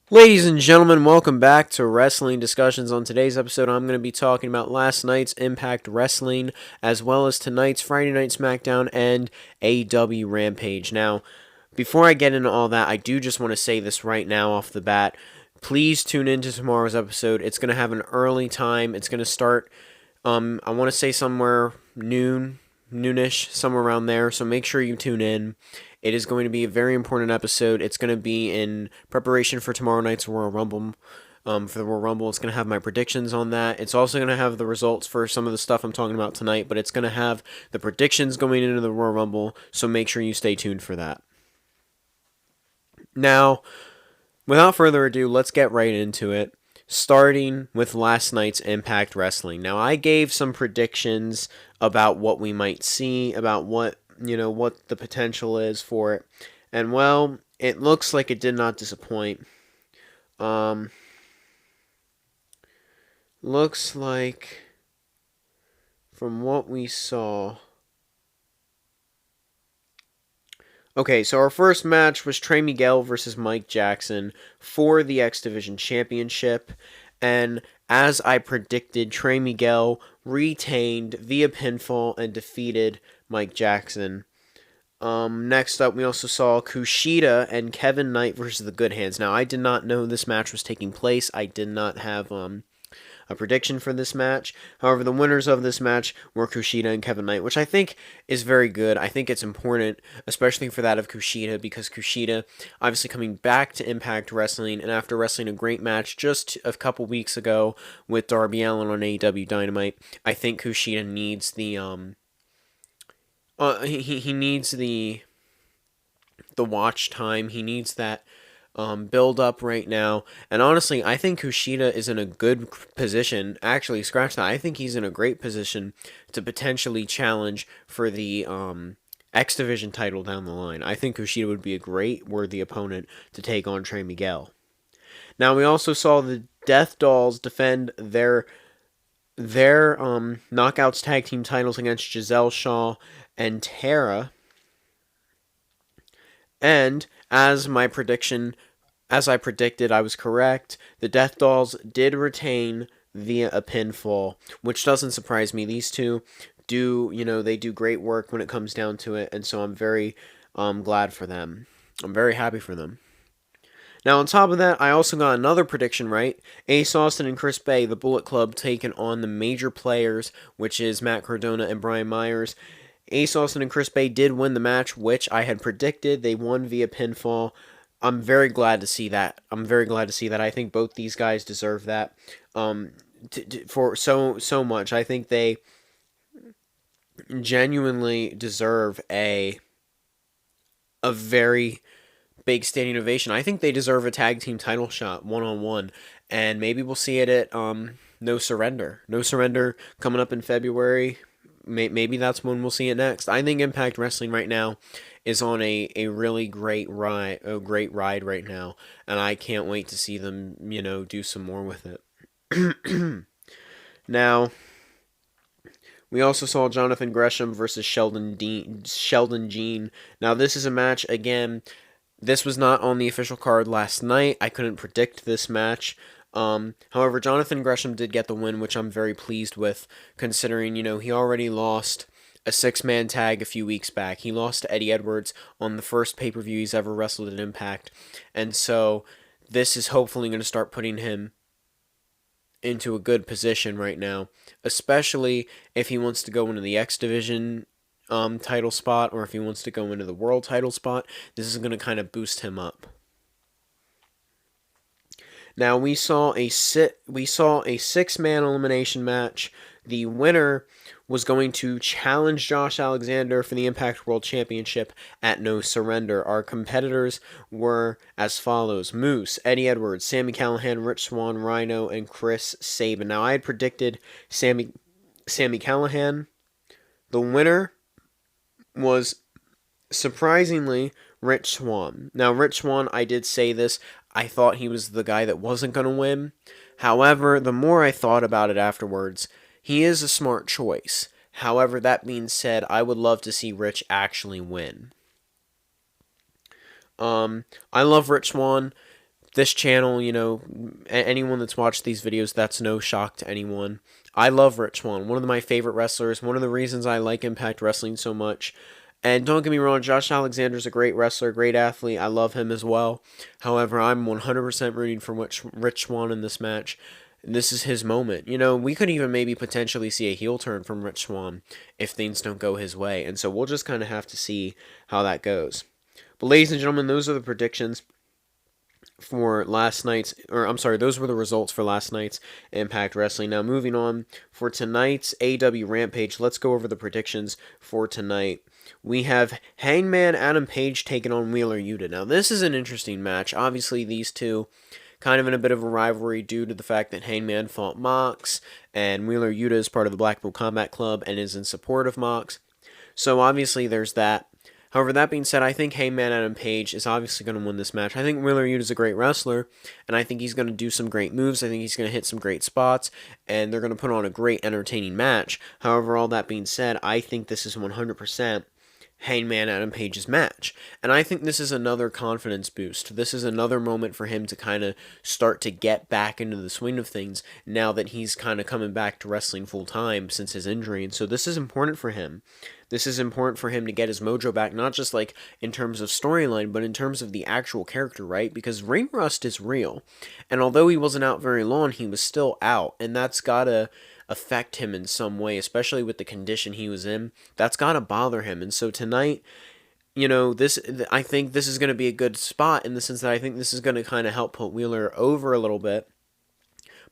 Ladies and gentlemen, welcome back to Wrestling Discussions. On today's episode, I'm going to be talking about last night's Impact Wrestling, as well as tonight's Friday Night Smackdown and AEW Rampage. Now, before I get into all that, I do just want to say this right now off the bat. Please tune into tomorrow's episode. It's going to have an early time. It's going to start, I want to say somewhere noonish, somewhere around there. So make sure you tune in. It is going to be a very important episode. It's going to be in preparation for tomorrow night's Royal Rumble. For the Royal Rumble, it's going to have my predictions on that. It's also going to have the results for some of the stuff I'm talking about tonight, but it's going to have the predictions going into the Royal Rumble, so make sure you stay tuned for that. Now, without further ado, let's get right into it, starting with last night's Impact Wrestling. Now, I gave some predictions about what we might see, about what the potential is for it. And well, it looks like it did not disappoint. Looks like from what we saw. Okay, so our first match was Trey Miguel versus Mike Jackson for the X Division Championship. And as I predicted, Trey Miguel retained via pinfall and defeated Mike Jackson. Next up, we also saw Kushida and Kevin Knight versus the Good Hands. Now, I did not know this match was taking place. I did not have a prediction for this match. However, the winners of this match were Kushida and Kevin Knight, which I think is very good. I think it's important, especially for that of Kushida, because Kushida, obviously coming back to Impact Wrestling, and after wrestling a great match just a couple weeks ago with Darby Allin on AEW Dynamite, I think Kushida needs the he needs the watch time. He needs that build up right now. And honestly, I think Kushida is in a good position. Actually, scratch that. I think he's in a great position to potentially challenge for the X Division title down the line. I think Kushida would be a great worthy opponent to take on Trey Miguel. Now, we also saw the Death Dolls defend their Knockouts tag team titles against Giselle Shaw and Tara. And as I predicted, I was correct. The Death Dolls did retain via a pinfall, which doesn't surprise me. These two they do great work when it comes down to it, and so I'm very glad for them. I'm very happy for them. Now, on top of that, I also got another prediction right. Ace Austin and Chris Bay, the Bullet Club, taking on the major players, which is Matt Cardona and Brian Myers. Ace Austin and Chris Bay did win the match, which I had predicted. They won via pinfall. I'm very glad to see that. I think both these guys deserve that for so much. I think they genuinely deserve a very big standing ovation. I think they deserve a tag team title shot one-on-one, and maybe we'll see it at No Surrender. No Surrender coming up in February. Maybe that's when we'll see it next. I think Impact Wrestling right now is on a really great ride right now, and I can't wait to see them, do some more with it. Now, we also saw Jonathan Gresham versus Sheldon Jean. Now, this is a match, again, this was not on the official card last night. I couldn't predict this match. However, Jonathan Gresham did get the win, which I'm very pleased with, considering, he already lost a 6-man tag a few weeks back. He lost to Eddie Edwards on the first pay-per-view he's ever wrestled at Impact. And so this is hopefully going to start putting him into a good position right now, especially if he wants to go into the X Division title spot, or if he wants to go into the world title spot. This is going to kind of boost him up. Now, we saw a 6-man elimination match. The winner was going to challenge Josh Alexander for the Impact World Championship at No Surrender. Our competitors were as follows: Moose, Eddie Edwards, Sami Callihan, Rich Swann, Rhino, and Chris Sabin. Now, I had predicted Sami Callihan. The winner was surprisingly Rich Swann. Now, Rich Swann, I did say this, I thought he was the guy that wasn't going to win. However, the more I thought about it afterwards, he is a smart choice. However, that being said, I would love to see Rich actually win. I love Rich Swann. this channel, anyone that's watched these videos, that's no shock to anyone. I love Rich Swann, one of my favorite wrestlers, one of the reasons I like Impact Wrestling so much. And don't get me wrong, Josh Alexander's a great wrestler, great athlete. I love him as well. However, I'm 100% rooting for Rich Swann in this match. This is his moment. We could even maybe potentially see a heel turn from Rich Swann if things don't go his way. And so we'll just kind of have to see how that goes. But ladies and gentlemen, those are the predictions for last night's, those were the results for last night's Impact Wrestling. Now, moving on for tonight's AEW Rampage, let's go over the predictions for tonight. We have Hangman Adam Page taking on Wheeler Yuta. Now, this is an interesting match. Obviously, these two kind of in a bit of a rivalry due to the fact that Hangman fought Mox, and Wheeler Yuta is part of the Blackpool Combat Club and is in support of Mox. So, obviously, there's that. However, that being said, I think Hangman Adam Page is obviously going to win this match. I think Wheeler Yuta is a great wrestler, and I think he's going to do some great moves. I think he's going to hit some great spots, and they're going to put on a great, entertaining match. However, all that being said, I think this is 100% Hangman Adam Page's match. And I think this is another confidence boost. This is another moment for him to kind of start to get back into the swing of things now that he's kind of coming back to wrestling full time since his injury. And so this is important for him. This is important for him to get his mojo back, not just like in terms of storyline, but in terms of the actual character, right? Because ring rust is real. And although he wasn't out very long, he was still out. And that's gotta affect him in some way, especially with the condition he was in. That's gotta bother him. And so tonight, I think this is going to be a good spot in the sense that I think this is going to kind of help put Wheeler over a little bit.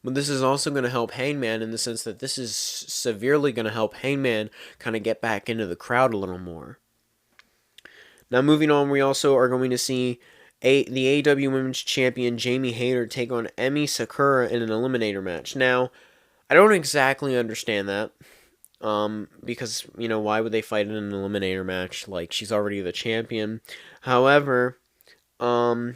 But this is also going to help Hangman in the sense that this is severely going to help Hangman kind of get back into the crowd a little more. Now, moving on, we also are going to see the AEW Women's Champion Jamie Hayter take on Emi Sakura in an eliminator match. Now, I don't exactly understand that. Because, why would they fight in an eliminator match? Like, she's already the champion. However, I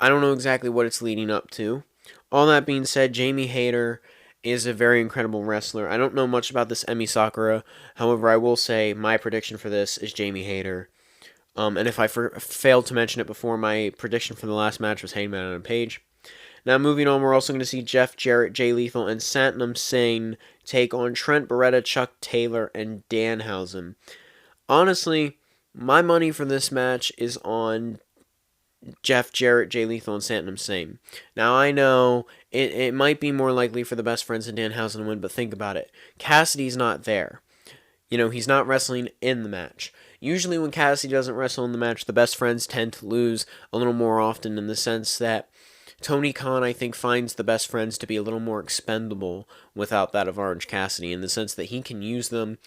don't know exactly what it's leading up to. All that being said, Jamie Hayter is a very incredible wrestler. I don't know much about this Emi Sakura. However, I will say my prediction for this is Jamie Hayter. And if I failed to mention it before, my prediction for the last match was Hangman Adam Page. Now, moving on, we're also going to see Jeff Jarrett, Jay Lethal, and Satnam Singh take on Trent Beretta, Chuck Taylor, and Danhausen. Honestly, my money for this match is on Jeff Jarrett, Jay Lethal, and Satnam Singh. Now, I know it might be more likely for the Best Friends and Danhausen to win, but think about it. Cassidy's not there. He's not wrestling in the match. Usually when Cassidy doesn't wrestle in the match, the Best Friends tend to lose a little more often in the sense that Tony Khan, I think, finds the Best Friends to be a little more expendable without that of Orange Cassidy, in the sense that he can use them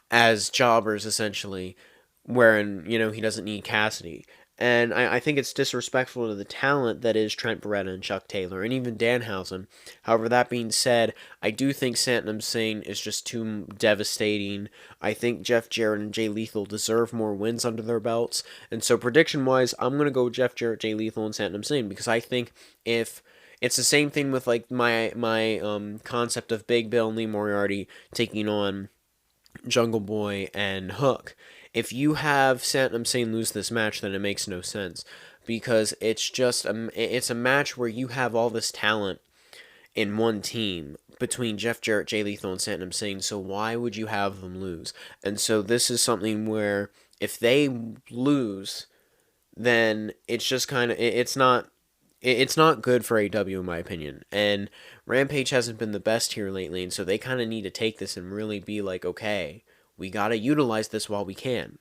as jobbers, essentially, wherein, he doesn't need Cassidy. And I think it's disrespectful to the talent that is Trent Beretta and Chuck Taylor, and even Danhausen. However, that being said, I do think Satnam Singh is just too devastating. I think Jeff Jarrett and Jay Lethal deserve more wins under their belts. And so prediction-wise, I'm going to go with Jeff Jarrett, Jay Lethal, and Satnam Singh, because I think if it's the same thing with like my concept of Big Bill and Lee Moriarty taking on Jungle Boy and Hook. If you have Satnam Singh lose this match, then it makes no sense, because it's just it's a match where you have all this talent in one team between Jeff Jarrett, Jay Lethal, and Satnam Singh. So why would you have them lose? And so this is something where if they lose, then it's just kind of it's not good for AEW in my opinion. And Rampage hasn't been the best here lately, and so they kind of need to take this and really be like, okay, we got to utilize this while we can.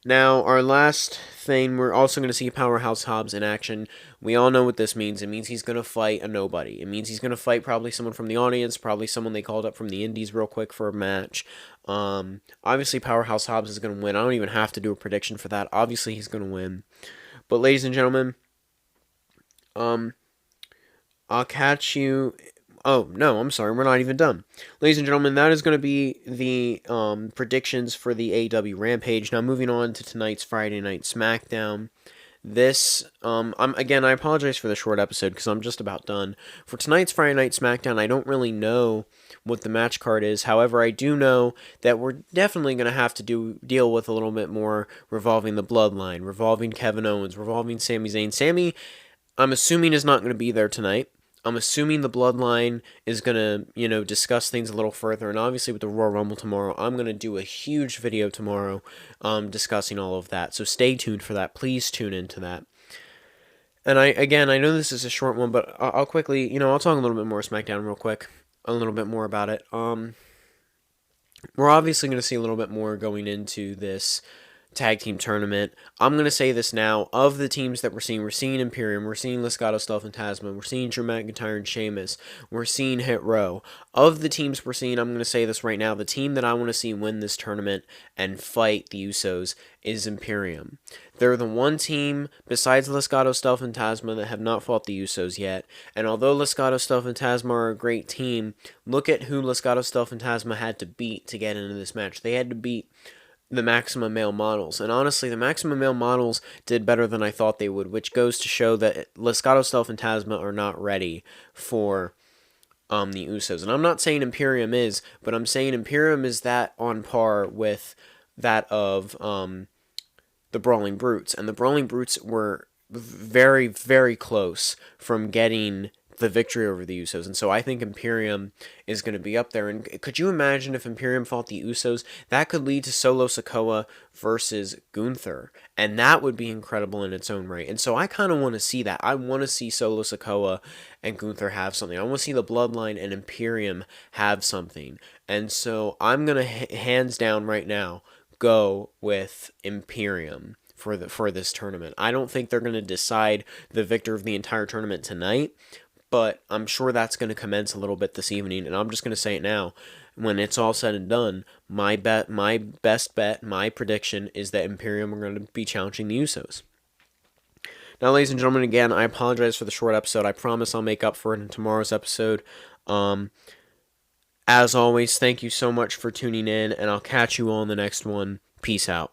Now, our last thing, we're also going to see Powerhouse Hobbs in action. We all know what this means. It means he's going to fight a nobody. It means he's going to fight probably someone from the audience, probably someone they called up from the indies real quick for a match. Obviously, Powerhouse Hobbs is going to win. I don't even have to do a prediction for that. Obviously, he's going to win. But, ladies and gentlemen, I'll catch you... Oh, no, I'm sorry, we're not even done. Ladies and gentlemen, that is going to be the predictions for the AEW Rampage. Now, moving on to tonight's Friday Night Smackdown. This, I apologize for the short episode because I'm just about done. For tonight's Friday Night Smackdown, I don't really know what the match card is. However, I do know that we're definitely going to have to deal with a little bit more revolving the Bloodline, revolving Kevin Owens, revolving Sami Zayn. Sami, I'm assuming is not going to be there tonight. I'm assuming the Bloodline is going to, discuss things a little further. And obviously with the Royal Rumble tomorrow, I'm going to do a huge video tomorrow discussing all of that. So stay tuned for that. Please tune into that. And I know this is a short one, but I'll quickly, I'll talk a little bit more SmackDown real quick. A little bit more about it. We're obviously going to see a little bit more going into this tag team tournament. I'm going to say this now. Of the teams that we're seeing Imperium, we're seeing Legado, Stealth, and Tasman, we're seeing Drew McIntyre and Sheamus, we're seeing Hit Row. Of the teams we're seeing, I'm going to say this right now, the team that I want to see win this tournament and fight the Usos is Imperium. They're the one team, besides Legado, Stealth, and Tasman, that have not fought the Usos yet. And although Legado, Stealth, and Tasman are a great team, look at who Legado, Stealth, and Tasman had to beat to get into this match. They had to beat the Maximum Male Models. And honestly, the Maximum Male Models did better than I thought they would, which goes to show that Legado, Stealth, and Tasman are not ready for the Usos. And I'm not saying Imperium is, but I'm saying Imperium is that on par with that of the Brawling Brutes. And the Brawling Brutes were very, very close from getting the victory over the Usos. And so I think Imperium is going to be up there. And could you imagine if Imperium fought the Usos? That could lead to Solo Sikoa versus Gunther. And that would be incredible in its own right. And so I kind of want to see that. I want to see Solo Sikoa and Gunther have something. I want to see the Bloodline and Imperium have something. And so I'm going to, hands down right now, go with Imperium for this tournament. I don't think they're going to decide the victor of the entire tournament tonight, but I'm sure that's going to commence a little bit this evening, and I'm just going to say it now. When it's all said and done, my best bet, my prediction is that Imperium are going to be challenging the Usos. Now, ladies and gentlemen, again, I apologize for the short episode. I promise I'll make up for it in tomorrow's episode. As always, thank you so much for tuning in, and I'll catch you all in the next one. Peace out.